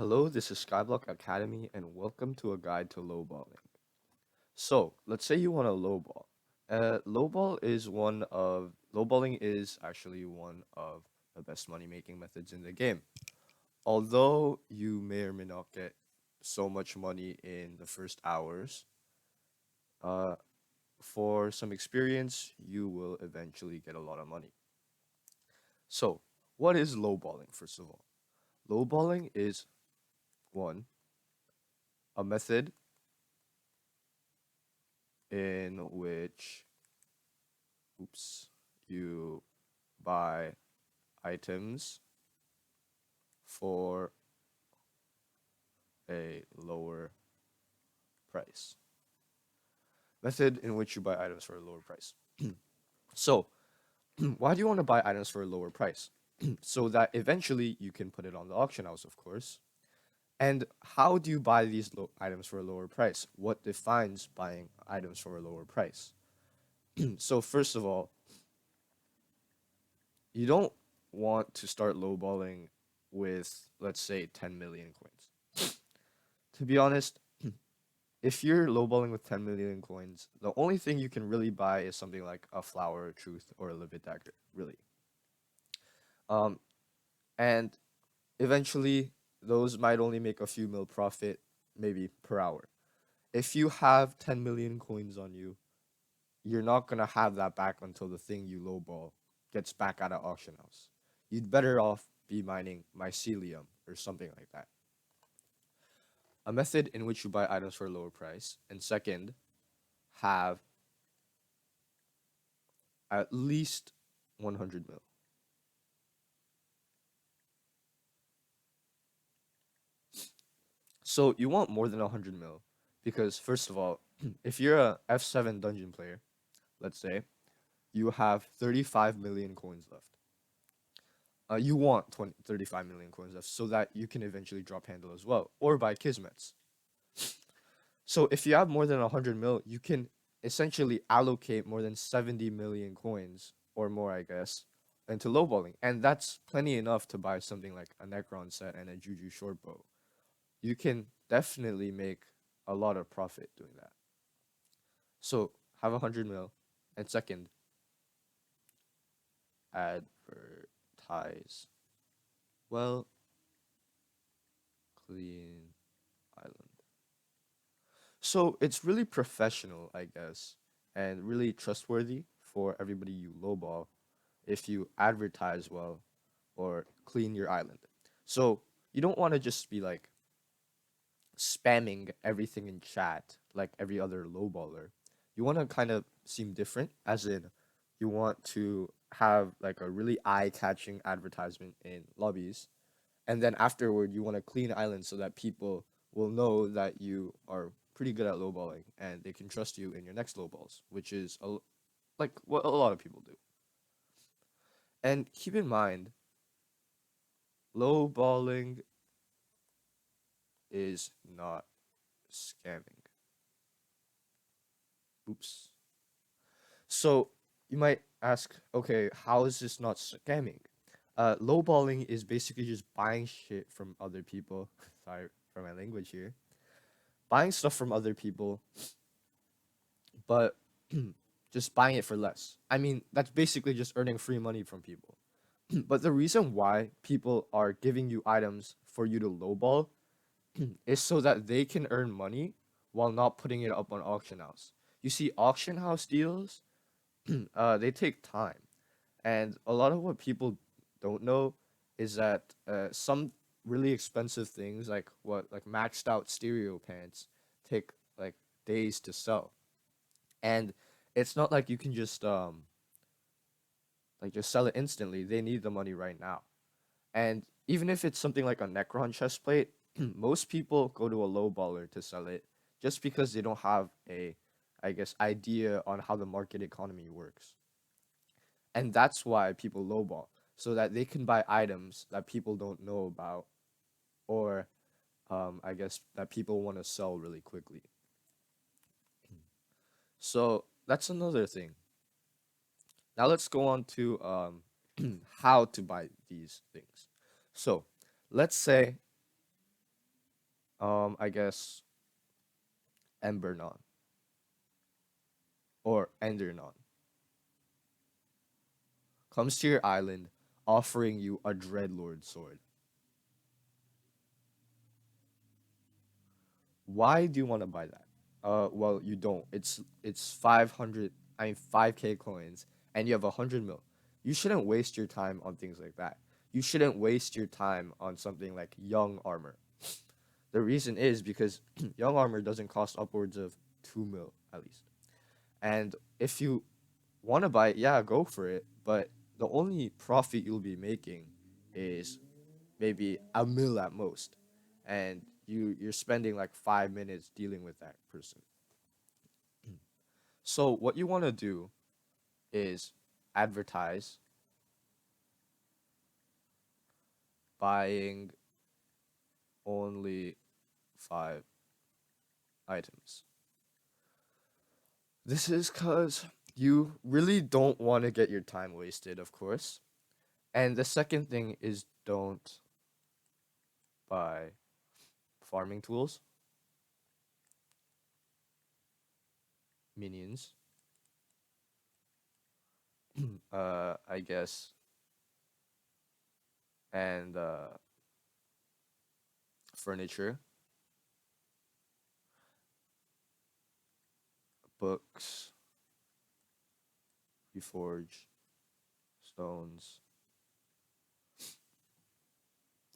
Hello, this is Skyblock Academy, and welcome to a guide to lowballing. So, let's say you want to lowball. Lowballing is actually one of the best money-making methods in the game. Although you may or may not get so much money in the first hours, uh, for some experience, you will eventually get a lot of money. So, what is lowballing, first of all? Lowballing is one, a method in which oops, you buy items for a lower price. Method in which you buy items for a lower price. So, why do you want to buy items for a lower price? So that eventually you can put it on the auction house, of course. And how do you buy these items for a lower price? What defines buying items for a lower price? So, first of all, you don't want to start lowballing with, let's say, 10 million coins. To be honest, if you're lowballing with 10 million coins, the only thing you can really buy is something like a flower of truth or a livid dagger, really. Um, and eventually, those might only make a few mil profit, maybe per hour. If you have 10 million coins on you, you're not gonna have that back until the thing you lowball gets back at an auction house. You'd better off be mining mycelium or something like that. A method in which you buy items for a lower price, and second, have at least 100 mil. So you want more than 100 mil because first of all, if you're a F7 dungeon player, let's say, you have 35 million coins left. You want 35 million coins left so that you can eventually drop handle as well or buy kismets. So if you have more than 100 mil, you can essentially allocate more than 70 million coins or more, I guess, into lowballing. And that's plenty enough to buy something like a Necron set and a Juju shortbow. You can definitely make a lot of profit doing that. So have 100 mil, and second, advertise well, clean island. So it's really professional, I guess, and really trustworthy for everybody you lowball if you advertise well or clean your island. So you don't want to just be like spamming everything in chat like every other lowballer. You want to kind of seem different, as in you want to have like a really eye-catching advertisement in lobbies, and then afterward you want to clean islands so that people will know that you are pretty good at lowballing and they can trust you in your next lowballs, which is like what a lot of people do. And keep in mind, lowballing is not scamming. Oops. So you might ask, okay, how is this not scamming? Lowballing is basically just buying shit from other people. Sorry for my language here. Buying stuff from other people, but just buying it for less. I mean, that's basically just earning free money from people. But the reason why people are giving you items for you to lowball is so that they can earn money while not putting it up on auction house. You see, auction house deals, they take time. And a lot of what people don't know is that some really expensive things like maxed out stereo pants take like days to sell. And it's not like you can just sell it instantly. They need the money right now. And even if it's something like a Necron chestplate, most people go to a lowballer to sell it just because they don't have a, I guess, idea on how the market economy works. And that's why people lowball, so that they can buy items that people don't know about, or I guess that people want to sell really quickly. So that's another thing. Now let's go on to how to buy these things. So let's say I guess Embernon or Endernon comes to your island offering you a Dreadlord sword. Why do you want to buy that? Well, you don't. It's 500, I mean 5k coins and you have 100 mil. You shouldn't waste your time on things like that. You shouldn't waste your time on something like young armor. The reason is because young armor doesn't cost upwards of 2 mil at least. And if you want to buy it, yeah, go for it. But the only profit you'll be making is maybe a mil at most. And you're spending like 5 minutes dealing with that person. So what you want to do is advertise buying only 5 items. This is because you really don't want to get your time wasted, of course. And the second thing is don't buy farming tools, minions, I guess, and furniture, books, reforge, stones,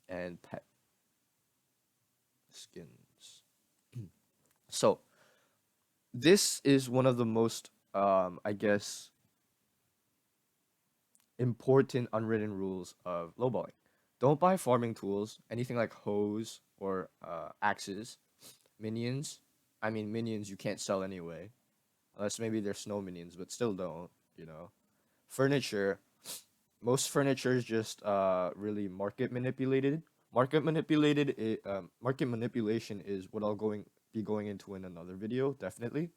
and pet skins. So this is one of the most, I guess, important unwritten rules of lowballing. Don't buy farming tools, anything like hoes or axes, minions. I mean, minions you can't sell anyway, unless maybe they're snow minions, but still don't, you know. Furniture, most furniture is just really market manipulated. Market manipulation is what I'll be going into in another video, definitely.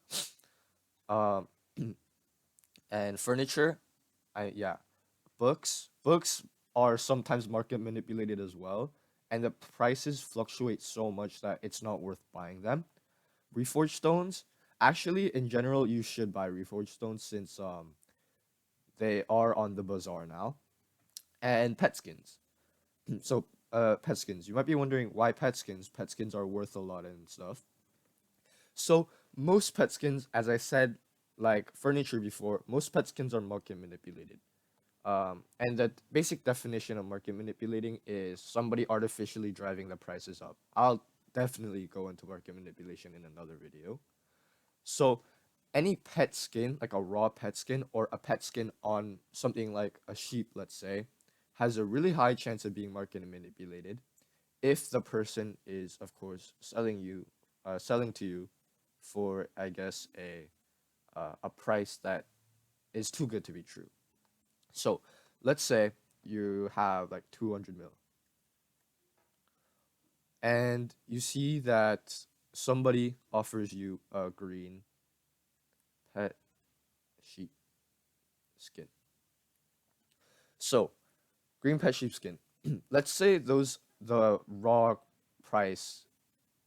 Um, and furniture, yeah, books are sometimes market manipulated as well, and the prices fluctuate so much that it's not worth buying them. Reforged stones, actually, in general, you should buy reforged stones since they are on the bazaar now, and pet skins. So, pet skins. You might be wondering why pet skins. Pet skins are worth a lot and stuff. So, most pet skins, as I said, like furniture before, most pet skins are market manipulated. And the basic definition of market manipulating is somebody artificially driving the prices up. I'll definitely go into market manipulation in another video. So, any pet skin, like a raw pet skin or a pet skin on something like a sheep, let's say, has a really high chance of being market manipulated if the person is, of course, selling to you for, I guess, a price that is too good to be true. So, let's say you have like 200 mil, and you see that somebody offers you a green pet sheep skin. So, green pet sheepskin. Let's say the raw price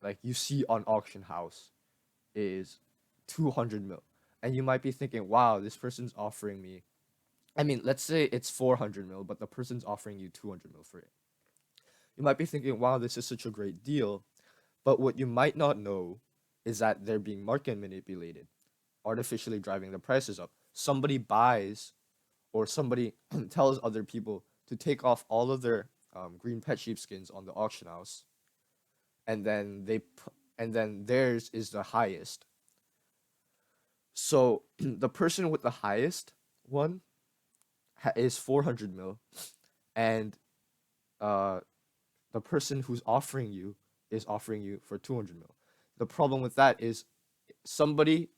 like you see on auction house is 200 mil. And you might be thinking, wow, this person's offering me, I mean, let's say it's 400 mil, but the person's offering you 200 mil for it. You might be thinking, wow, this is such a great deal. But what you might not know is that they're being market manipulated, artificially driving the prices up. Somebody buys or somebody tells other people to take off all of their green pet sheepskins on the auction house, and then and then theirs is the highest. So the person with the highest one is 400 mil, and uh, the person who's offering you is offering you for 200 mil. The problem with that is somebody,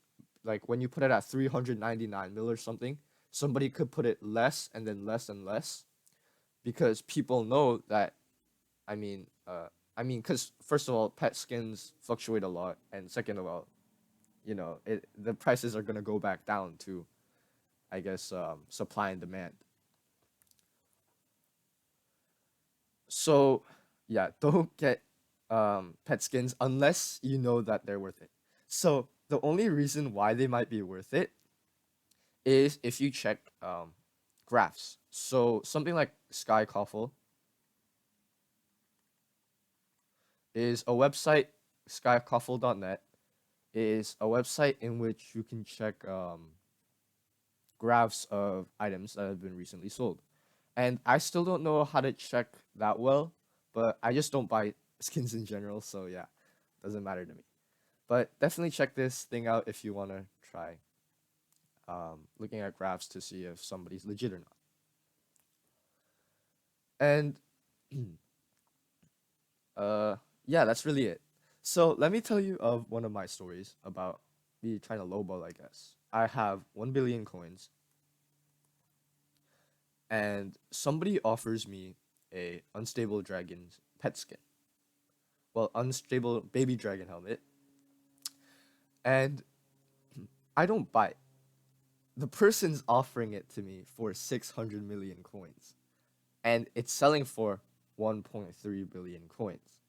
like when you put it at 399 mil or something, somebody could put it less and then less and less because people know that. I mean, because first of all, pet skins fluctuate a lot, and second of all, the prices are gonna go back down to, I guess, supply and demand. So, yeah, don't get pet skins unless you know that they're worth it. So the only reason why they might be worth it is if you check graphs. So something like Skycoffle is a website. Skycoffle.net is a website in which you can check graphs of items that have been recently sold. And I still don't know how to check that well, but I just don't buy skins in general, so yeah, doesn't matter to me. But definitely check this thing out if you want to try looking at graphs to see if somebody's legit or not. And uh, yeah, that's really it. So let me tell you of one of my stories about me trying to lowball, I guess. I have 1 billion coins, and somebody offers me a unstable dragon's pet skin. Well, unstable baby dragon helmet, and I don't buy it. The person's offering it to me for 600 million coins, and it's selling for 1.3 billion coins.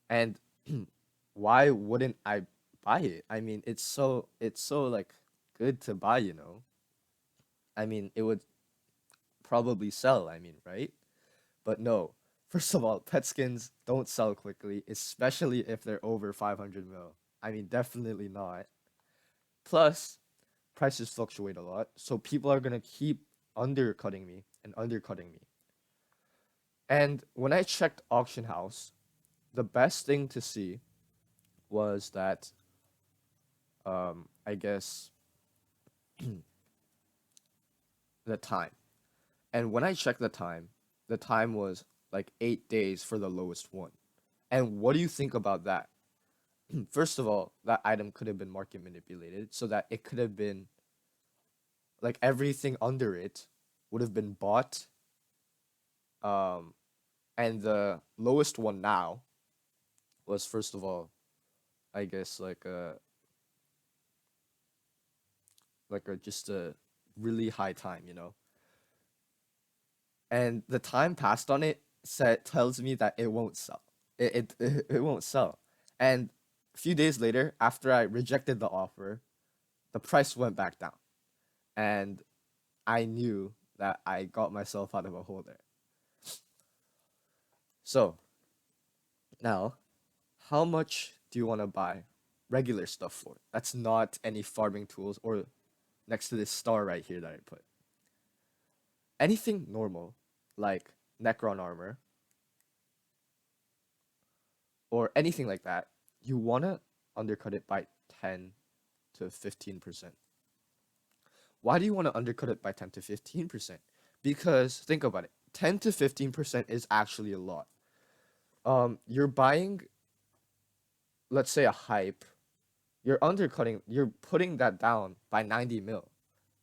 And why wouldn't I buy it? I mean, it's so like good to buy, you know. I mean, it would probably sell, I mean, right? But no. First of all, pet skins don't sell quickly, especially if they're over 500 mil. I mean, definitely not. Plus, prices fluctuate a lot, so people are gonna keep undercutting me and undercutting me. And when I checked auction house, the best thing to see was that I guess the time. And when I checked the time was like 8 days for the lowest one. And what do you think about that? First of all, that item could have been market manipulated so that it could have been like everything under it would have been bought. Um, and the lowest one now was first of all, I guess like a just a really high time, you know. And the time passed on it said tells me that it won't sell. It won't sell. And a few days later, after I rejected the offer, the price went back down, and I knew that I got myself out of a hole there. So now, how much do you want to buy regular stuff for? That's not any farming tools or next to this star right here that I put. Anything normal, like Necron armor or anything like that, you want to undercut it by 10 to 15%. Why do you want to undercut it by 10 to 15%? Because think about it. 10 to 15% is actually a lot. You're buying, let's say, a hype. You're putting that down by 90 mil.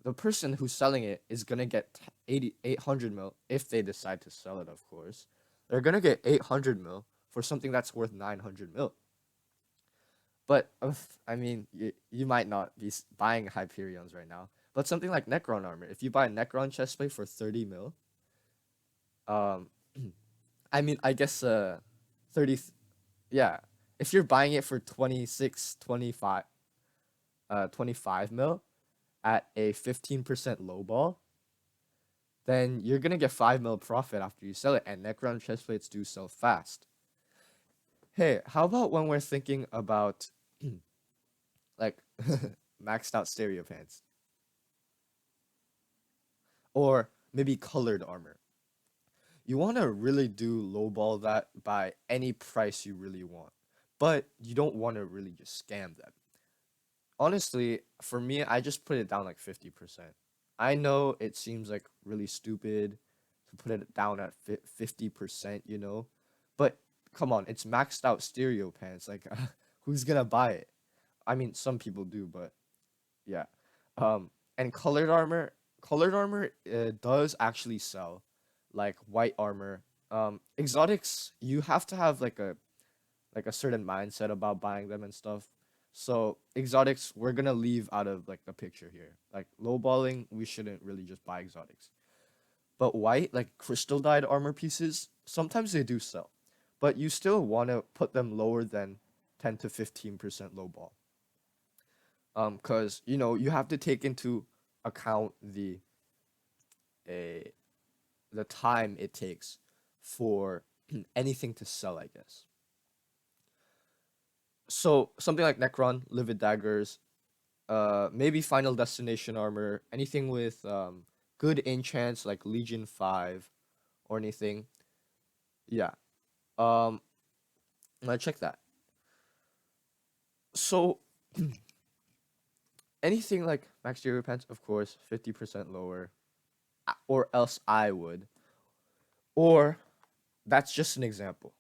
The person who's selling it is gonna get 800 mil if they decide to sell it, of course. They're gonna get 800 mil for something that's worth 900 mil. But I mean, you might not be buying Hyperions right now. But something like Necron armor, if you buy a Necron chestplate for 30 mil, um, I mean, I guess 30, yeah. If you're buying it for 26, 25, 25 mil at a 15% low ball, then you're gonna get 5 mil profit after you sell it, and Necron chestplates do sell fast. Hey, how about when we're thinking about like maxed out stereo pants or maybe colored armor? You want to really do lowball that by any price you really want, but you don't want to really just scam them. Honestly, for me, I just put it down like 50%. I know it seems like really stupid to put it down at 50%, you know, but come on, it's maxed out stereo pants. Like, who's gonna buy it? I mean, some people do, but yeah. And colored armor does actually sell, like white armor. Exotics, you have to have like a certain mindset about buying them and stuff. So exotics, we're gonna leave out of like the picture here. Like lowballing, we shouldn't really just buy exotics. But white, like crystal dyed armor pieces, sometimes they do sell. but you still want to put them lower than 10 to 15% lowball. Because you have to take into account a the time it takes for anything to sell, I guess. So something like Necron, Livid Daggers, maybe Final Destination armor, anything with good enchants like Legion 5 or anything. Yeah. Um, I check that. So anything like Max Fury Pants, of course, 50% lower, or else I would. Or that's just an example.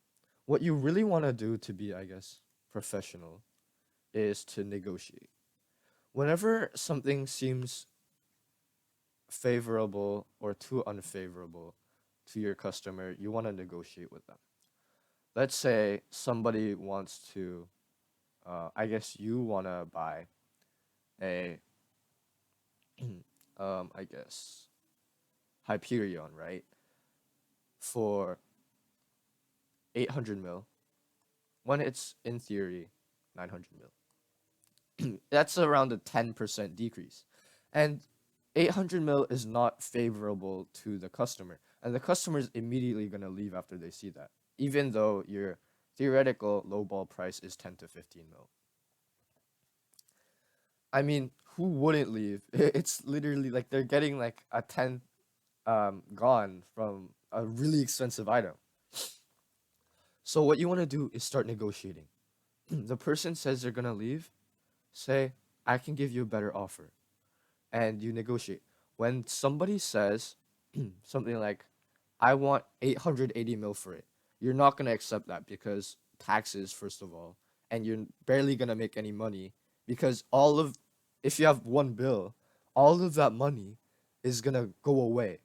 What you really want to do to be, I guess, professional is to negotiate. Whenever something seems favorable or too unfavorable to your customer, you want to negotiate with them. Let's say somebody wants to, I guess you want to buy a, I guess, Hyperion, right? For 800 mil, when it's in theory 900 mil. That's around a 10% decrease. And 800 mil is not favorable to the customer. And the customer is immediately going to leave after they see that, even though your theoretical lowball price is 10 to 15 mil. I mean, who wouldn't leave? It's literally like they're getting like a 10 gone from a really expensive item. So what you want to do is start negotiating. The person says they're going to leave, say, I can give you a better offer. And you negotiate. When somebody says something like, I want 880 mil for it, you're not going to accept that because taxes, first of all, and you're barely going to make any money because if you have one bill, all of that money is going to go away.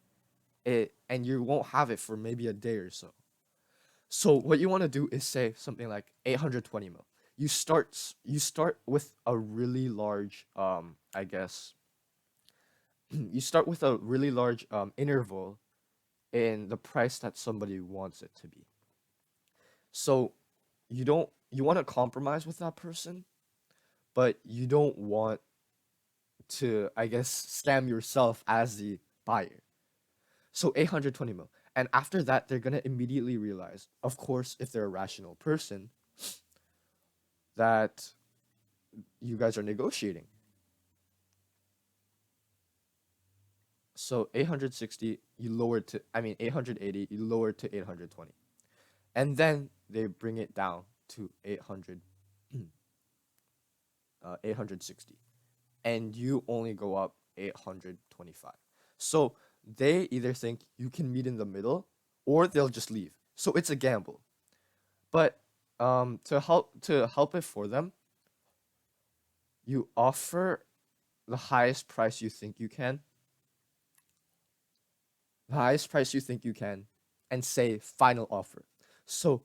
And you won't have it for maybe a day or so. So what you want to do is say something like 820 mil. You start with a really large I guess you start with a really large interval in the price that somebody wants it to be. So you want to compromise with that person, but you don't want to, I guess, scam yourself as the buyer. So 820 mil. And after that, they're going to immediately realize, of course, if they're a rational person, that you guys are negotiating. So 860, you lower it to, I mean, 880, you lower it to 820. And then they bring it down to 860. And you only go up 825. So they either think you can meet in the middle or they'll just leave. So it's a gamble. But to help it for them, you offer the highest price you think you can, and say final offer. So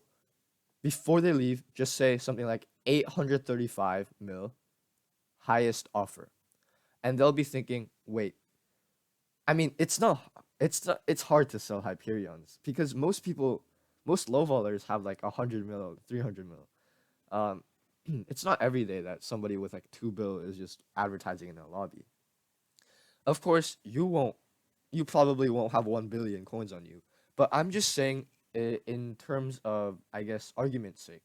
before they leave, just say something like 835 mil, highest offer. And they'll be thinking, wait, I mean, it's hard to sell Hyperions because most lowballers have like 100 mil, 300 mil. Um, it's not every day that somebody with like 2 bill is just advertising in a lobby. Of course, you probably won't have 1 billion coins on you, but I'm just saying, in terms of, I guess, argument's sake,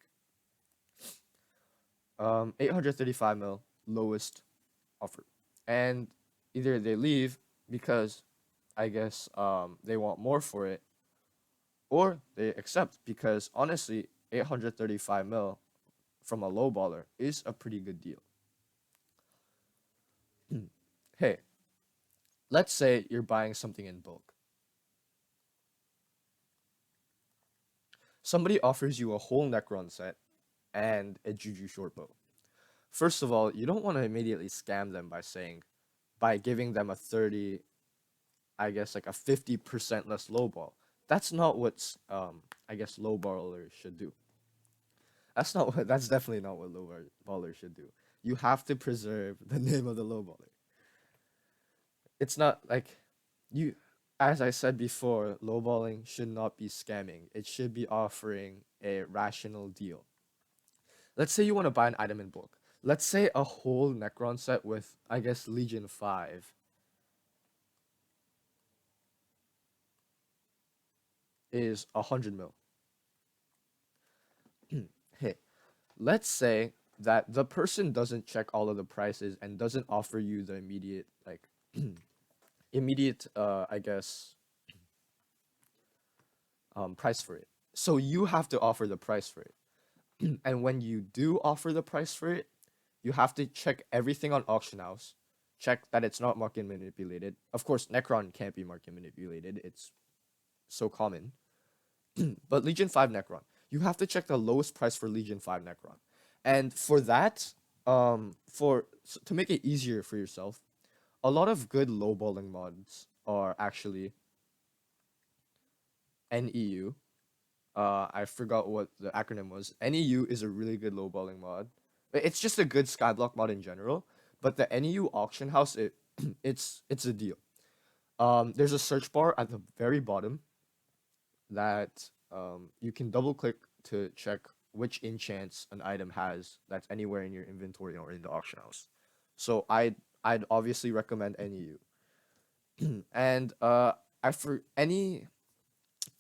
835 mil lowest offer, and either they leave because, I guess, they want more for it, or they accept because honestly, 835 mil from a low baller is a pretty good deal. Hey, let's say you're buying something in bulk. Somebody offers you a whole Necron set and a Juju short bow. First of all, you don't want to immediately scam them by giving them a 30, I guess like a 50% less lowball. That's not what's I guess lowballers should do. That's definitely not what lowballers should do. You have to preserve the name of the lowballer. It's not like you, as I said before, lowballing should not be scamming. It should be offering a rational deal. Let's say you want to buy an item in bulk. Let's say a whole Necron set with, I guess, Legion 5 is 100 mil. Hey, let's say that the person doesn't check all of the prices and doesn't offer you the immediate, like, immediate, I guess, price for it. So you have to offer the price for it. And when you do offer the price for it, you have to check everything on auction house, check that it's not market manipulated. Of course, Necron can't be market manipulated. It's so common. But Legion 5 Necron, you have to check the lowest price for Legion 5 Necron. And for that, to make it easier for yourself, a lot of good lowballing mods are actually NEU. I forgot what the acronym was. NEU is a really good lowballing mod. It's just a good Skyblock mod in general. But the NEU auction house, it's a deal. There's a search bar at the very bottom that you can double click to check which enchants an item has that's anywhere in your inventory or in the auction house. So I'd obviously recommend NEU. And I for any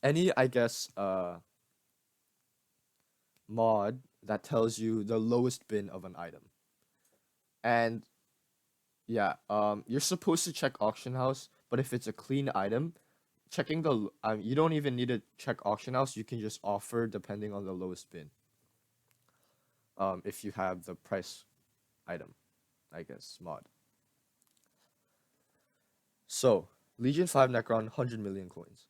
I guess mod that tells you the lowest bin of an item. And yeah, you're supposed to check auction house, but if it's a clean item, checking the you don't even need to check auction house. You can just offer depending on the lowest bin. If you have the price item, I guess mod. So Legion 5 Necron 100 million coins.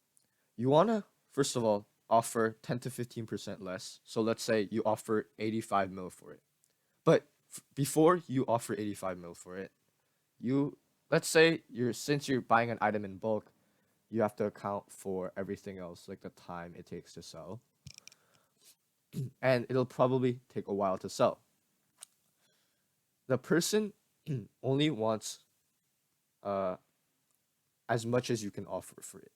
You wanna first of all offer 10 to 15% less. So let's say you offer 85 mil for it. But before you offer 85 mil for it, let's say since you're buying an item in bulk, you have to account for everything else, like the time it takes to sell. And it'll probably take a while to sell. The person only wants as much as you can offer for it.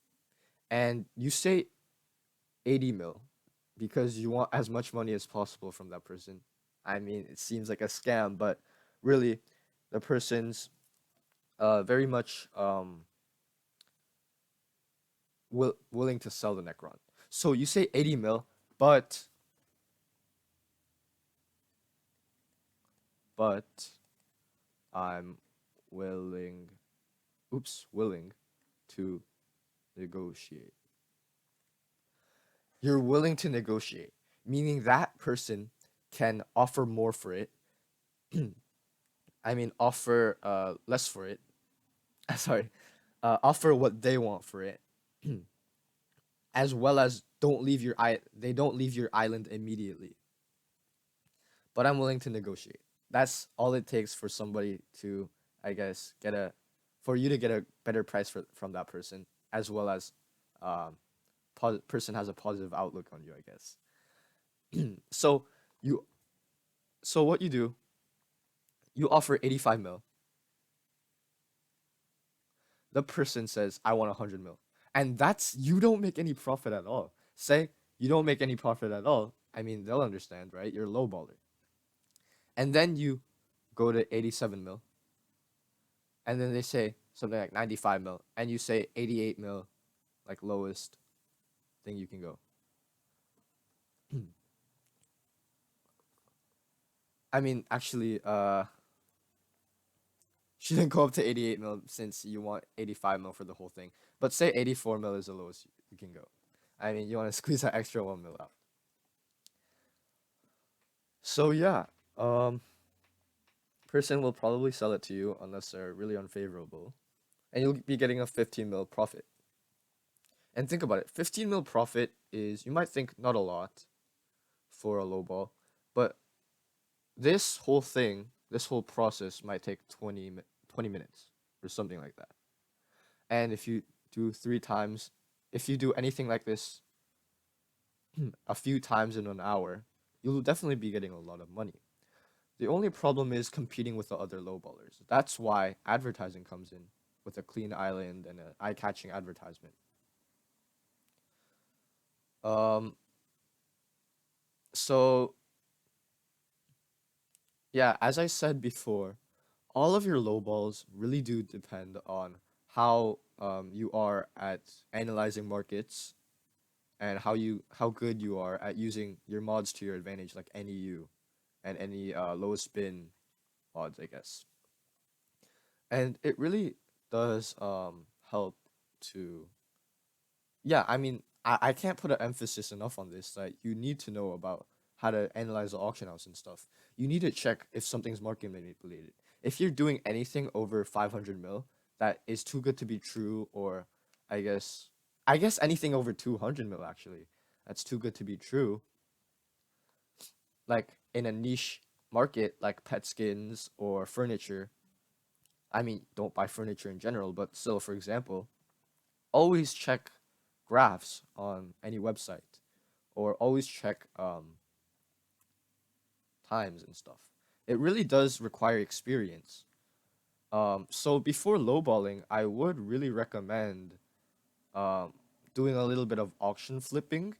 And you say 80 mil because you want as much money as possible from that person. I mean, it seems like a scam, but really, the person's very much willing to sell the Necron. So you say 80 mil, but I'm willing to negotiate. You're willing to negotiate, meaning that person can offer more for it. I mean, offer less for it. Sorry, offer what they want for it, as well as they don't leave your island immediately. But I'm willing to negotiate. That's all it takes for somebody to, I guess, for you to get a better price from that person, as well as person has a positive outlook on you, I guess. So what you do, you offer 85 mil. The person says, I want 100 mil. And you don't make any profit at all. Say you don't make any profit at all. I mean, they'll understand, right? You're a low baller. And then you go to 87 mil. And then they say something like 95 mil. And you say 88 mil, like lowest thing you can go. I mean, actually, shouldn't go up to 88 mil since you want 85 mil for the whole thing. But say 84 mil is the lowest you can go. I mean, you want to squeeze that extra 1 mil out. So yeah, person will probably sell it to you unless they're really unfavorable, and you'll be getting a 15 mil profit. And think about it, 15 mil profit is, you might think, not a lot for a lowball, but this whole process might take 20 minutes or something like that. And if you do if you do anything like this a few times in an hour, you'll definitely be getting a lot of money. The only problem is competing with the other lowballers. That's why advertising comes in with a clean island and an eye-catching advertisement. So yeah, as I said before, all of your lowballs really do depend on how you are at analyzing markets and how good you are at using your mods to your advantage, like NEU and any low spin mods, I guess. And it really does help to, yeah, I mean, I can't put an emphasis enough on this, that you need to know about how to analyze the auction house and stuff. You need to check if something's market manipulated. If you're doing anything over 500 mil that is too good to be true, or I guess I guess anything over 200 mil actually, that's too good to be true, like in a niche market like pet skins or furniture. I mean, don't buy furniture in general, but still, for example, always check graphs on any website, or always check times and stuff. It really does require experience. So before lowballing, I would really recommend um, doing a little bit of auction flipping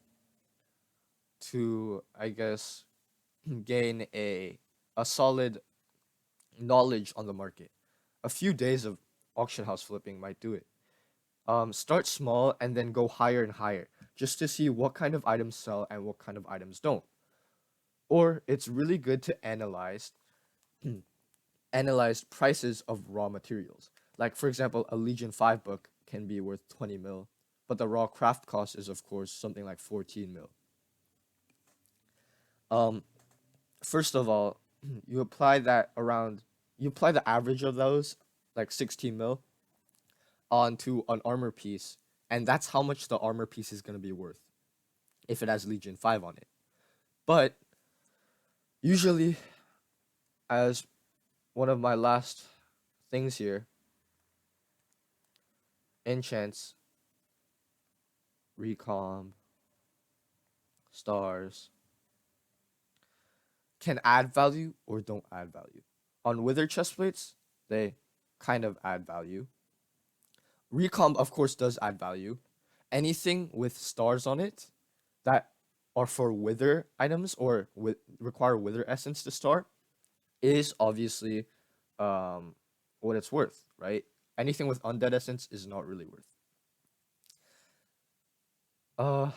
to, I guess, gain a solid knowledge on the market. A few days of auction house flipping might do it. Start small and then go higher and higher, just to see what kind of items sell and what kind of items don't. Or it's really good to analyze prices of raw materials. Like for example, a Legion 5 book can be worth 20 mil, but the raw craft cost is of course something like 14 mil. Um, First of all, you apply that around you apply the average of those, like 16 mil, onto an armor piece, and that's how much the armor piece is gonna be worth if it has Legion 5 on it. But usually, as one of my last things here, enchants, recom, stars can add value or don't add value. On wither chestplates, they kind of add value. Recom, of course, does add value. Anything with stars on it that are for wither items or require wither essence to start is obviously um, what it's worth, right? Anything with undead essence is not really worth. Uh,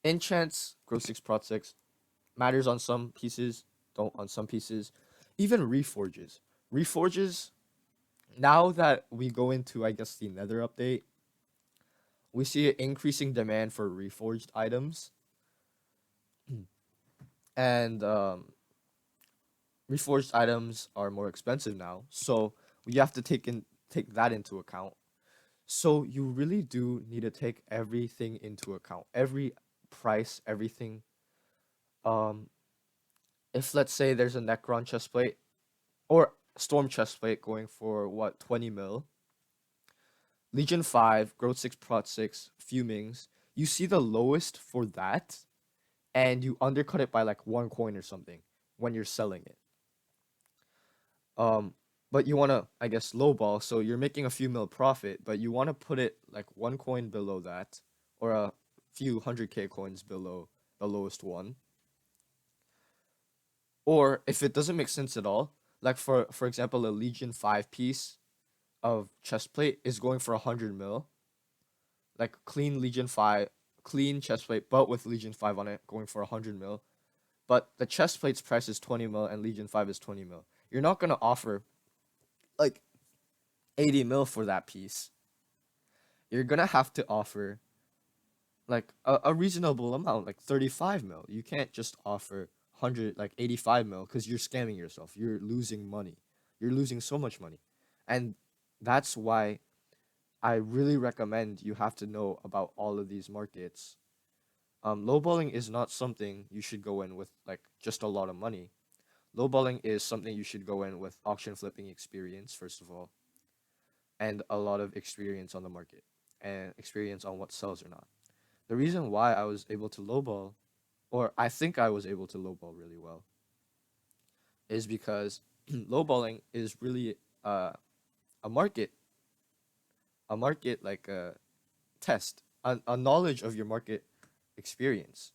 Enchants, grow 6, prot 6, matters on some pieces, don't on some pieces. Even reforges. Reforges, now that we go into, I guess, the Nether update, we see an increasing demand for reforged items. And reforged items are more expensive now, so we have to take that into account. So you really do need to take everything into account, every price, everything. Um, if let's say there's a Necron chestplate or Storm chestplate going for what 20 mil, Legion 5, Growth 6, Prot 6, Fumings, you see the lowest for that, and you undercut it by like 1 coin or something when you're selling it. Um, but you want to, I guess, lowball, so you're making a few mil profit, but you want to put it like 1 coin below that, or a few 100k coins below the lowest one. Or if it doesn't make sense at all, like for example, a Legion 5 piece of chestplate is going for 100 mil, like clean Legion 5, clean chestplate, but with Legion 5 on it, going for 100 mil. But the chestplate's price is 20 mil and Legion 5 is 20 mil. You're not gonna offer like 80 mil for that piece. You're gonna have to offer like a reasonable amount, like 35 mil. You can't just offer 100, like 85 mil, because you're scamming yourself. You're losing money. You're losing so much money. And that's why I really recommend you have to know about all of these markets. Lowballing is not something you should go in with like just a lot of money. Lowballing is something you should go in with auction flipping experience, first of all, and a lot of experience on the market and experience on what sells or not. The reason why I was able to lowball, or I think I was able to lowball really well, is because lowballing is really a market, like a test, a knowledge of your market experience.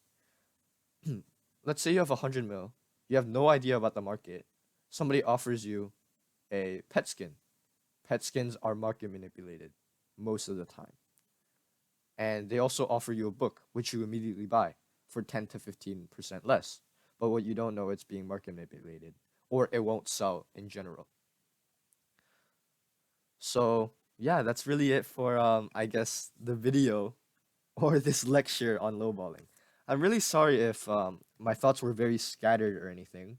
let's say you have 100 mil, you have no idea about the market. Somebody offers you a pet skin. Pet skins are market manipulated most of the time. And they also offer you a book, which you immediately buy for 10 to 15% less. But what you don't know, it's being market manipulated, or it won't sell in general. So yeah, that's really it for I guess the video or this lecture on lowballing. I'm really sorry if my thoughts were very scattered or anything,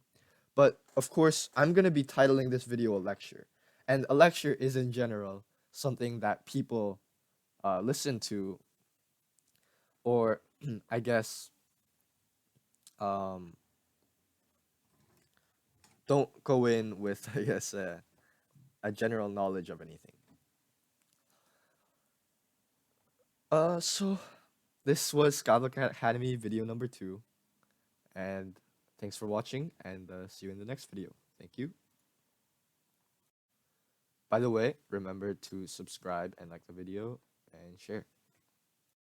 but of course I'm gonna be titling this video a lecture, and a lecture is in general something that people listen to, or I guess um, don't go in with I guess a general knowledge of anything. So this was Skyblock Academy video number 2, and thanks for watching, and see you in the next video. Thank you. By the way, remember to subscribe and like the video and share.